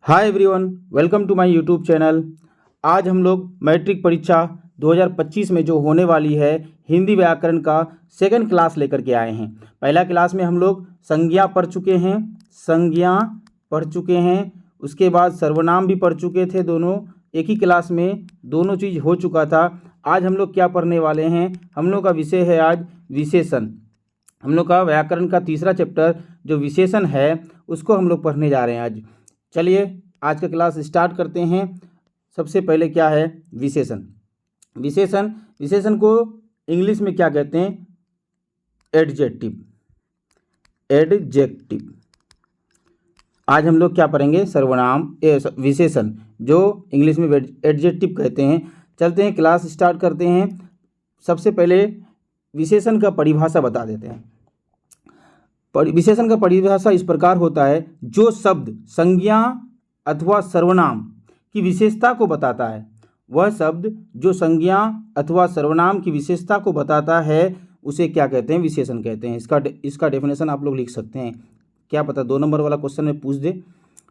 Hi everyone, welcome to my YouTube channel. आज हम लोग मैट्रिक परीक्षा 2025 में जो होने वाली है हिंदी व्याकरण का सेकंड क्लास लेकर के आए हैं। पहला क्लास में हम लोग संज्ञा पढ़ चुके हैं, उसके बाद सर्वनाम भी पढ़ चुके थे। दोनों एक ही क्लास में दोनों चीज़ हो चुका था। आज हम लोग क्या पढ़ने वाले हैं, हम लोग का विषय है आज विशेषण। हम लोग का व्याकरण का तीसरा चैप्टर जो विशेषण है उसको हम लोग पढ़ने जा रहे हैं आज। चलिए आज का क्लास स्टार्ट करते हैं। सबसे पहले क्या है विशेषण। विशेषण को इंग्लिश में क्या कहते हैं? एडजेक्टिव। आज हम लोग क्या पढ़ेंगे? सर्वनाम विशेषण, जो इंग्लिश में एडजेक्टिव कहते हैं। चलते हैं क्लास स्टार्ट करते हैं। सबसे पहले विशेषण का परिभाषा बता देते हैं। विशेषण का परिभाषा इस प्रकार होता है, जो शब्द संज्ञा अथवा सर्वनाम की विशेषता को बताता है। वह शब्द जो संज्ञा अथवा सर्वनाम की विशेषता को बताता है उसे क्या कहते हैं? विशेषण कहते हैं। इसका डेफिनेशन आप लोग लिख सकते हैं। क्या पता 2 नंबर वाला क्वेश्चन में पूछ दे।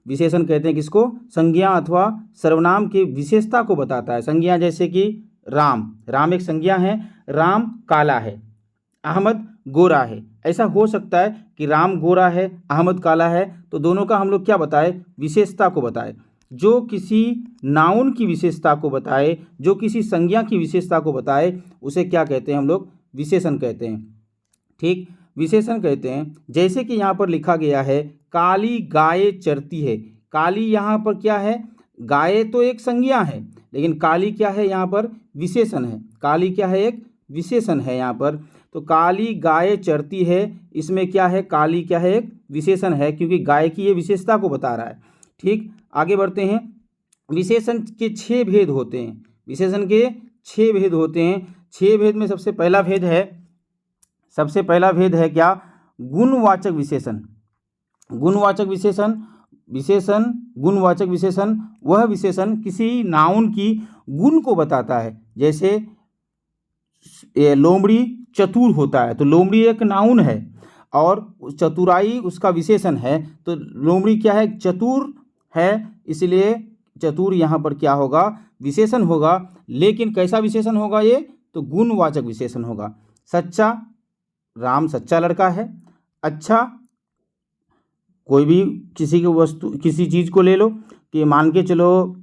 विशेषण कहते हैं किसको? संज्ञा अथवा सर्वनाम की विशेषता को बताता है। संज्ञा जैसे कि राम एक संज्ञा है। राम काला है, अहमद गोरा है। ऐसा हो सकता है कि राम गोरा है, अहमद काला है, तो दोनों का हम लोग क्या बताए? विशेषता को बताए। जो किसी नाउन की विशेषता को बताए, जो किसी संज्ञा की विशेषता को बताए, उसे क्या कहते हैं? हम लोग विशेषण कहते हैं। ठीक, विशेषण कहते हैं। जैसे कि यहाँ पर लिखा गया है, काली गाय चरती है। काली यहाँ पर क्या है? गाय तो एक संज्ञा है, लेकिन काली क्या है? यहाँ पर विशेषण है। काली क्या है? एक विशेषण है यहाँ पर। तो काली गाय चरती है, इसमें क्या है? काली क्या है? एक विशेषण है, क्योंकि गाय की ये विशेषता को बता रहा है। ठीक, आगे बढ़ते हैं। विशेषण के 6 भेद होते हैं। विशेषण के 6 भेद होते हैं। 6 भेद में सबसे पहला भेद है क्या? गुणवाचक विशेषण। गुणवाचक विशेषण वह विशेषण किसी नाउन की गुण को बताता है। जैसे लोमड़ी चतुर होता है, तो लोमड़ी एक नाउन है और चतुराई उसका विशेषण है। तो लोमड़ी क्या है? चतुर है, इसलिए चतुर यहाँ पर क्या होगा? विशेषण होगा। लेकिन कैसा विशेषण होगा ये? तो गुणवाचक विशेषण होगा। सच्चा, राम सच्चा लड़का है। अच्छा, कोई भी किसी की वस्तु किसी चीज़ को ले लो कि मान के चलो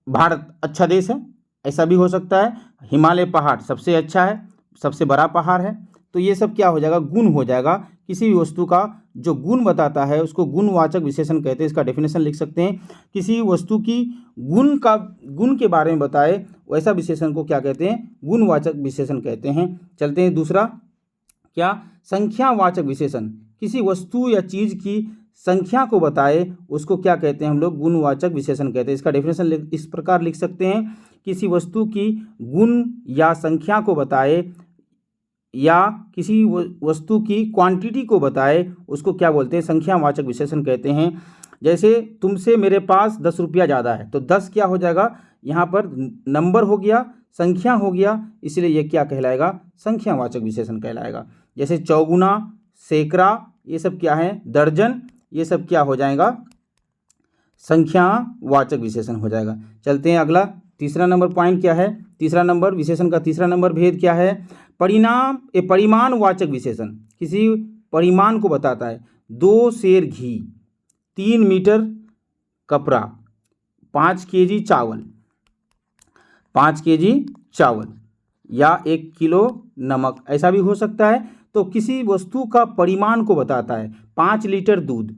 भारत अच्छा देश है, ऐसा भी हो सकता है। हिमालय पहाड़ सबसे अच्छा है, सबसे बड़ा पहाड़ है। तो ये सब क्या हो जाएगा? गुण हो जाएगा। किसी भी वस्तु का जो गुण बताता है उसको गुणवाचक विशेषण कहते हैं। इसका डेफिनेशन लिख सकते हैं। किसी वस्तु की गुण के बारे में बताए वैसा विशेषण को क्या कहते हैं? गुणवाचक विशेषण कहते हैं। चलते हैं दूसरा, क्या? संख्यावाचक विशेषण। किसी वस्तु या चीज़ की संख्या को बताए उसको क्या कहते हैं? हम लोग गुणवाचक विशेषण कहते हैं। इसका डेफिनेशन इस प्रकार लिख सकते हैं। किसी वस्तु की गुण या संख्या को बताए या किसी वस्तु की क्वांटिटी को बताए उसको क्या बोलते हैं? संख्यावाचक विशेषण कहते हैं। जैसे तुमसे मेरे पास 10 रुपया ज़्यादा है, तो 10 क्या हो जाएगा? यहाँ पर नंबर हो गया, संख्या हो गया, इसलिए ये क्या कहलाएगा? संख्यावाचक विशेषण कहलाएगा। जैसे चौगुना, सैकड़ा, ये सब क्या है? दर्जन, ये सब क्या हो जाएगा? संख्यावाचक विशेषण हो जाएगा। चलते हैं अगला, तीसरा नंबर पॉइंट क्या है? तीसरा नंबर विशेषण का तीसरा नंबर भेद क्या है? परिमाणवाचक विशेषण। किसी परिमाण को बताता है। 2 सेर घी, 3 मीटर कपड़ा, 5 केजी चावल, 5 केजी चावल या 1 किलो नमक, ऐसा भी हो सकता है। तो किसी वस्तु का परिमाण को बताता है। 5 लीटर दूध,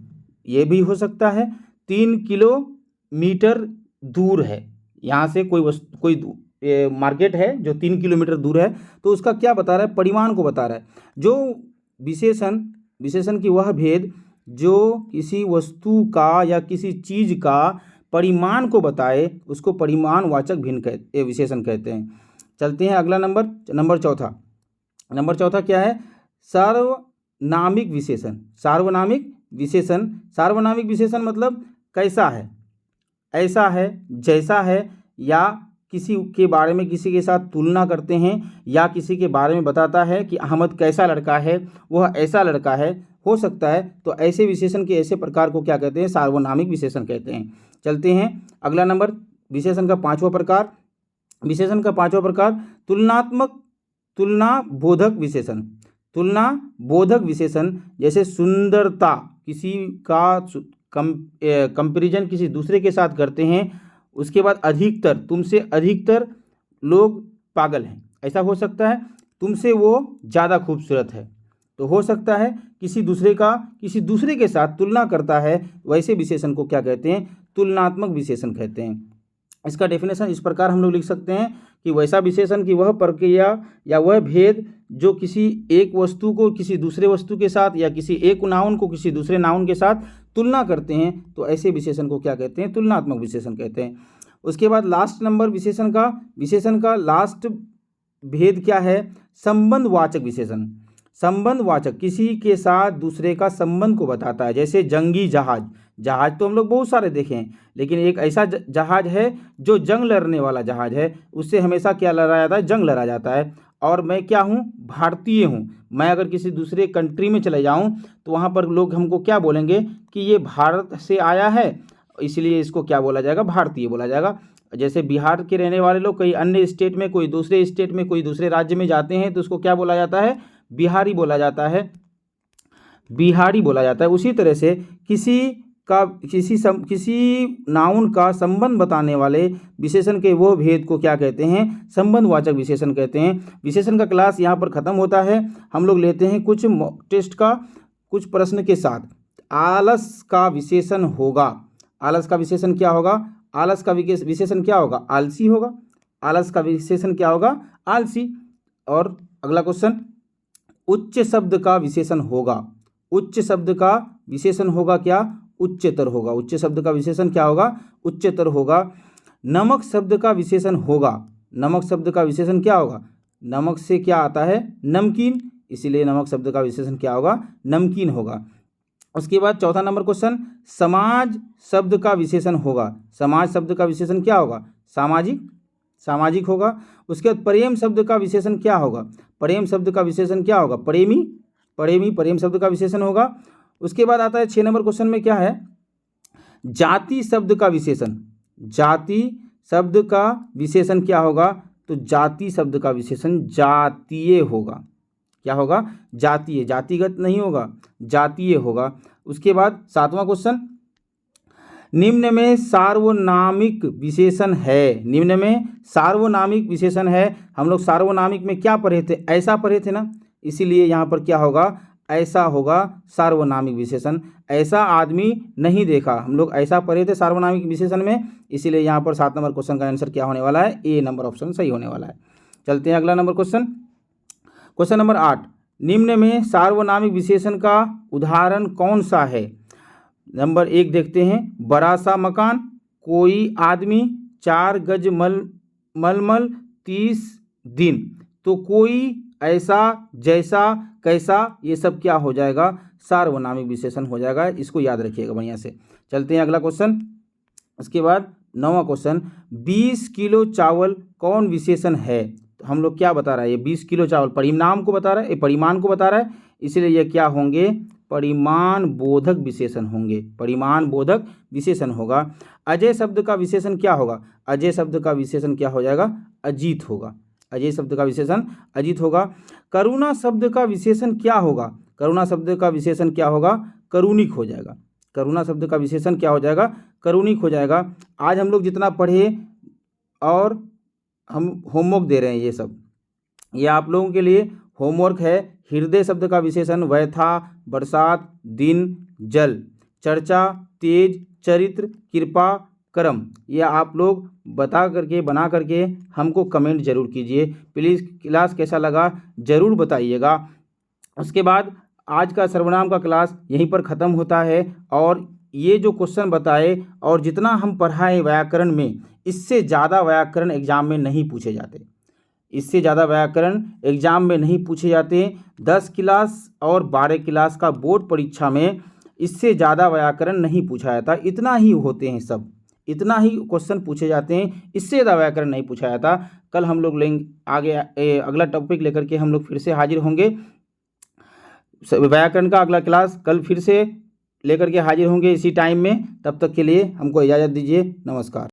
ये भी हो सकता है। 3 किलोमीटर दूर है, यहाँ से कोई मार्केट है जो 3 किलोमीटर दूर है, तो उसका क्या बता रहा है? परिमाण को बता रहा है। जो विशेषण की वह भेद जो किसी वस्तु का या किसी चीज़ का परिमाण को बताए उसको परिमाणवाचक विशेषण कहते हैं। चलते हैं अगला नंबर चौथा क्या है? सार्वनामिक विशेषण। सार्वनामिक विशेषण मतलब कैसा है? ऐसा है, जैसा है, या किसी के बारे में किसी के साथ तुलना करते हैं, या किसी के बारे में बताता है कि अहमद कैसा लड़का है, वह ऐसा लड़का है। हो सकता है, तो ऐसे विशेषण के ऐसे प्रकार को क्या कहते हैं, सार्वनामिक विशेषण कहते हैं। चलते हैं अगला नंबर, विशेषण का पांचवा प्रकार। विशेषण का पांचवा प्रकार तुलनात्मक तुलना बोधक विशेषण। तुलना बोधक विशेषण जैसे सुंदरता, किसी का कंपैरिजन किसी दूसरे के साथ करते हैं। उसके बाद अधिकतर, तुमसे अधिकतर लोग पागल हैं, ऐसा हो सकता है। तुमसे वो ज़्यादा खूबसूरत है, तो हो सकता है किसी दूसरे के साथ तुलना करता है, वैसे विशेषण को क्या कहते हैं, तुलनात्मक विशेषण कहते हैं। इसका डेफिनेशन इस प्रकार हम लोग लिख सकते हैं कि वैसा विशेषण की वह प्रक्रिया या वह भेद जो किसी एक वस्तु को किसी दूसरे वस्तु के साथ या किसी एक नाउन को किसी दूसरे नाउन के साथ तुलना करते हैं, तो ऐसे विशेषण को क्या कहते हैं, तुलनात्मक विशेषण कहते हैं। उसके बाद लास्ट नंबर विशेषण का लास्ट भेद क्या है, संबंधवाचक विशेषण। संबंधवाचक किसी के साथ दूसरे का संबंध को बताता है, जैसे जंगी जहाज। जहाज तो हम लोग बहुत सारे देखे हैं, लेकिन एक ऐसा जहाज है जो जंग लड़ने वाला जहाज है, उससे हमेशा क्या लड़ा जाता है, जंग लड़ा जाता है। और मैं क्या हूँ, भारतीय हूँ। मैं अगर किसी दूसरे कंट्री में चले जाऊँ तो वहाँ पर लोग हमको क्या बोलेंगे कि ये भारत से आया है, इसलिए इसको क्या बोला जाएगा, भारतीय बोला जाएगा। जैसे बिहार के रहने वाले लोग कई अन्य स्टेट में, कोई दूसरे स्टेट में, कोई दूसरे राज्य में जाते हैं, तो उसको क्या बोला जाता है, बिहारी बोला जाता है, बिहारी बोला जाता है। उसी तरह से किसी नाउन का संबंध बताने वाले विशेषण के वो भेद को क्या कहते हैं, संबंधवाचक विशेषण कहते हैं। विशेषण का क्लास यहाँ पर खत्म होता है। हम लोग लेते हैं कुछ टेस्ट का कुछ प्रश्न के साथ। आलस का विशेषण होगा, आलस का विशेषण क्या होगा, आलस का विशेषण क्या होगा, आलसी होगा। आलस का विशेषण क्या होगा, आलसी। और अगला क्वेश्चन, उच्च शब्द का विशेषण होगा। उच्च शब्द का विशेषण होगा क्या, उच्चतर होगा। उच्च शब्द का विशेषण क्या होगा, उच्चतर होगा। नमक शब्द का विशेषण होगा। नमक शब्द का विशेषण क्या होगा, नमक से क्या आता है, नमकीन, इसीलिए नमक शब्द का विशेषण क्या होगा, नमकीन होगा। उसके बाद चौथा नंबर क्वेश्चन, समाज शब्द का विशेषण होगा। समाज शब्द का विशेषण क्या होगा, सामाजिक, सामाजिक होगा। उसके बाद प्रेम शब्द का विशेषण क्या होगा, प्रेम शब्द का विशेषण क्या होगा, प्रेमी, प्रेमी प्रेम शब्द का विशेषण होगा। उसके बाद आता है 6 नंबर क्वेश्चन में क्या है, जाति शब्द का विशेषण। जाति शब्द का विशेषण क्या होगा, तो जाति शब्द का विशेषण जातीय होगा। क्या होगा, जातीय, जातिगत नहीं होगा, जातीय होगा। उसके बाद 7वां क्वेश्चन, निम्न में सार्वनामिक विशेषण है। निम्न में सार्वनामिक विशेषण है। हम लोग सार्वनामिक में क्या पढ़े थे, ऐसा पढ़े थे ना, इसीलिए यहाँ पर क्या होगा, ऐसा होगा सार्वनामिक विशेषण। ऐसा आदमी नहीं देखा, हम लोग ऐसा पढ़े थे सार्वनामिक विशेषण में, इसीलिए यहाँ पर 7 नंबर क्वेश्चन का आंसर क्या होने वाला है, ए नंबर ऑप्शन सही होने वाला है। चलते हैं अगला नंबर क्वेश्चन, क्वेश्चन नंबर 8, निम्न में सार्वनामिक विशेषण का उदाहरण कौन सा है। नंबर 1 देखते हैं, बड़ा सा मकान, कोई आदमी, 4 गज मलमल, 30 दिन। तो कोई, ऐसा, जैसा, कैसा, ये सब क्या हो जाएगा, सार्वनामिक विशेषण हो जाएगा। इसको याद रखिएगा बढ़िया से। चलते हैं अगला क्वेश्चन। उसके बाद 9वां क्वेश्चन, 20 किलो चावल कौन विशेषण है। तो हम लोग क्या बता रहा है, ये 20 किलो चावल परिमाण को बता रहा है, ये परिमाण को बता रहा है, इसलिए ये क्या होंगे, परिमाण बोधक विशेषण होंगे, परिमाण बोधक विशेषण होगा। अजय शब्द का विशेषण क्या होगा, अजय शब्द का विशेषण क्या हो जाएगा, अजीत होगा। अजय शब्द का विशेषण अजीत होगा। करुणा शब्द का विशेषण क्या होगा, करुणा शब्द का विशेषण क्या होगा, करुणिक हो जाएगा। करुणा शब्द का विशेषण क्या हो जाएगा, करुणिक हो जाएगा। आज हम लोग जितना पढ़े और हम होमवर्क दे रहे हैं, ये सब ये आप लोगों के लिए होमवर्क है। हृदय शब्द का विशेषण व्यथा, बरसात, दिन, जल, चर्चा, तेज, चरित्र, कृपा, कर्म, ये आप लोग बना करके हमको कमेंट जरूर कीजिए। प्लीज़ क्लास कैसा लगा ज़रूर बताइएगा। उसके बाद आज का सर्वनाम का क्लास यहीं पर ख़त्म होता है। और ये जो क्वेश्चन बताए और जितना हम पढ़ाए व्याकरण में, इससे ज़्यादा व्याकरण एग्जाम में नहीं पूछे जाते, इससे ज़्यादा व्याकरण एग्जाम में नहीं पूछे जाते। 10 क्लास और 12 क्लास का बोर्ड परीक्षा में इससे ज़्यादा व्याकरण नहीं पूछा जाता। इतना ही होते हैं सब, इतना ही क्वेश्चन पूछे जाते हैं, इससे ज़्यादा व्याकरण नहीं पूछा जाता। कल हम लोग लेंगे आगे अगला टॉपिक लेकर के हम लोग फिर से हाजिर होंगे। व्याकरण का अगला क्लास कल फिर से लेकर के हाजिर होंगे इसी टाइम में। तब तक के लिए हमको इजाज़त दीजिए। नमस्कार।